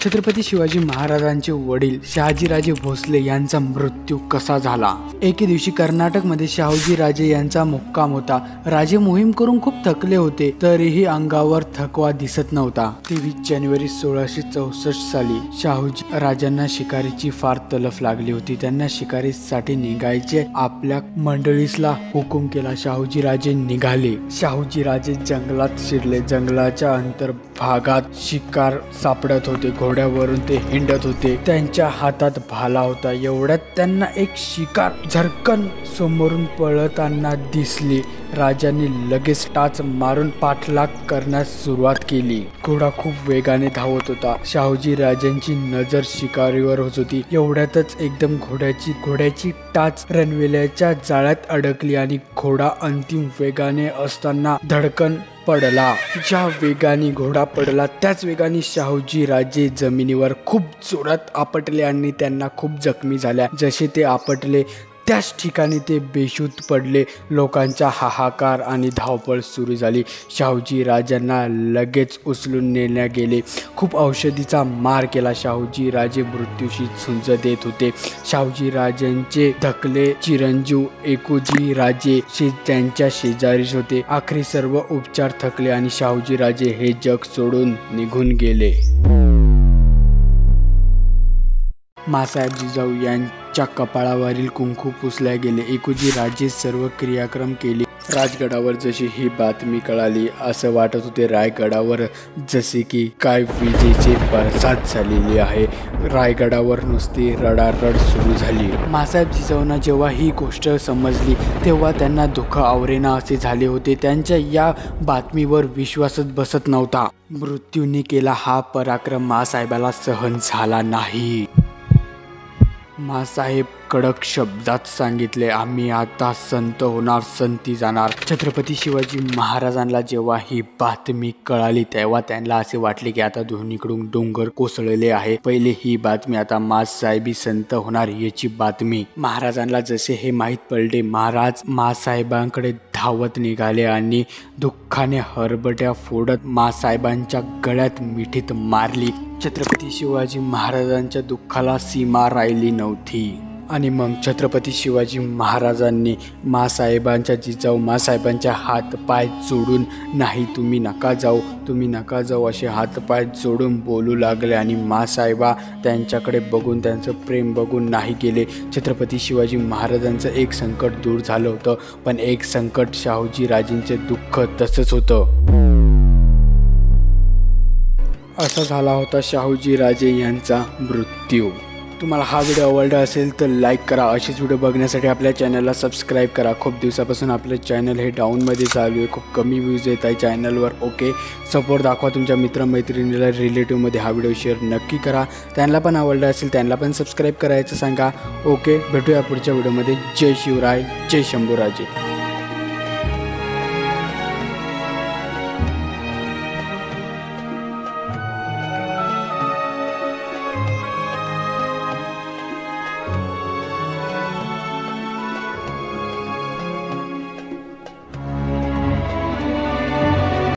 छत्रपती शिवाजी महाराजांचे वडील शहाजीराजे भोसले यांचा मृत्यू कसा झाला। एके दिवशी कर्नाटकमध्ये शहाजीराजे यांचा मुक्काम होता। राजे मोहीम करून खूप थकले होते, तरीही अंगावर थकवा दिसत नव्हता। 23 जानेवारी 1664 साली शहाजी राजांना शिकारीची फार तलफ लागली होती। त्यांना शिकारीसाठी निघायचे आपल्या मंडळीसला हुकूम केला। शहाजीराजे निघाले। शहाजीराजे जंगलात शिरले। जंगलाच्या अंतर्भागात शिकार सापडत होते। घोड्यावरून ते हिंडत होते। त्यांच्या हातात भाला होता। एवढ्यात त्यांना एक शिकार झरकन समोरून पळताना दिसली। राजांनी लगेच टाच मारून पाठलाग करण्यास सुरुवात केली। घोडा खूप वेगाने धावत होता। शहाजी राजांची नजर शिकारीवर होती। एवढ्यातच एकदम घोड्याची टाच रणवेल्याच्या जाळ्यात अडकली आणि घोडा अंतिम वेगाने असताना धडकन पडला। ज्या वेगाने घोडा पडला त्याच वेगाने शहाजी राजे जमिनीवर खूप जोरात आपटले आणि त्यांना खूप जखमी झाल्या। जसे ते आपटले त्याच ठिकाणी ते बेशुद्ध पडले। लोकांचा हाहाकार आणि धावपळ सुरू झाली। शहाजी राजांना लगेच उचलून नेल्या गेले। खूप औषधीचा मार केला। शहाजी राजे मृत्यूशी झुंज देत होते। शहाजी राजांचे धाकले चिरंजीव एकुजी राजे त्यांच्या शेजारीच होते। आखरी सर्व उपचार थकले आणि शहाजी राजे हे जग सोडून निघून गेले। मासाहेब जिजाऊ यांच्या कपाळावरील कुंकू पुसल्या गेले। एकुजी राजे सर्व क्रियाक्रम केले। राजगडावर जशी ही बातमी कळाली असं वाटत होते रायगडावर जसे की काय विजेची बरसात झालेली आहे। रायगडावर नुसती रडारड सुरू झाली। मासाहेब जिजाऊंना जेव्हा ही गोष्ट समजली तेव्हा त्यांना दुःख आवरेना असे झाले होते। त्यांच्या या बातमीवर विश्वासच बसत नव्हता। मृत्यूने केला हा पराक्रम मासाहेबाला सहन झाला नाही। मासाहेब कडक शब्दात सांगितले, आम्ही आता संत होणार, संती जाणार। छत्रपती शिवाजी महाराजांना जेव्हा ही बातमी कळाली तेव्हा त्यांना असे वाटले की आता दोन्हीकडून डोंगर कोसळले आहे। पहिले ही बातमी, आता मासाहेबी संत होणार याची बातमी। महाराजांना जसे हे माहीत पडले महाराज मासाहेबांकडे धावत निघाले आणि दुःखाने हरबट्या फोडत मासाहेबांच्या गळ्यात मिठीत मारली। छत्रपती शिवाजी महाराजांच्या दुःखाला सीमा राहिली नव्हती आणि मग छत्रपती शिवाजी महाराजांनी मासाहेबांच्या हात पाय जोडून, नाही तुम्ही नका जाऊ, तुम्ही नका जाऊ असे हात पाय जोडून बोलू लागले आणि मासाहेबा त्यांच्याकडे बघून त्यांचं प्रेम बघून नाही गेले। छत्रपती शिवाजी महाराजांचं एक संकट दूर झालं होतं, पण एक संकट शहाजी राजेंचे दुःख तसंच होतं। असा झाला होता शहाजी राजे यांचा मृत्यू। तुम्हाला हा व्हिडिओ आवडला असेल तर लाईक करा। अशीच व्हिडिओ बघण्यासाठी आपल्या चॅनलला सबस्क्राईब करा। खूप दिवसापासून आपलं चॅनल हे डाऊनमध्ये चालू आहे, खूप कमी व्ह्यूज येत आहे चॅनलवर। ओके, सपोर्ट दाखवा तुमच्या मित्रमैत्रिणीला, रिलेटिव्हमध्ये हा व्हिडिओ शेअर नक्की करा। त्यांना पण आवडला असेल त्यांना पण सबस्क्राईब करायचं सांगा। ओके, भेटूया पुढच्या व्हिडिओमध्ये। जय शिवराय, जय शंभूराजे।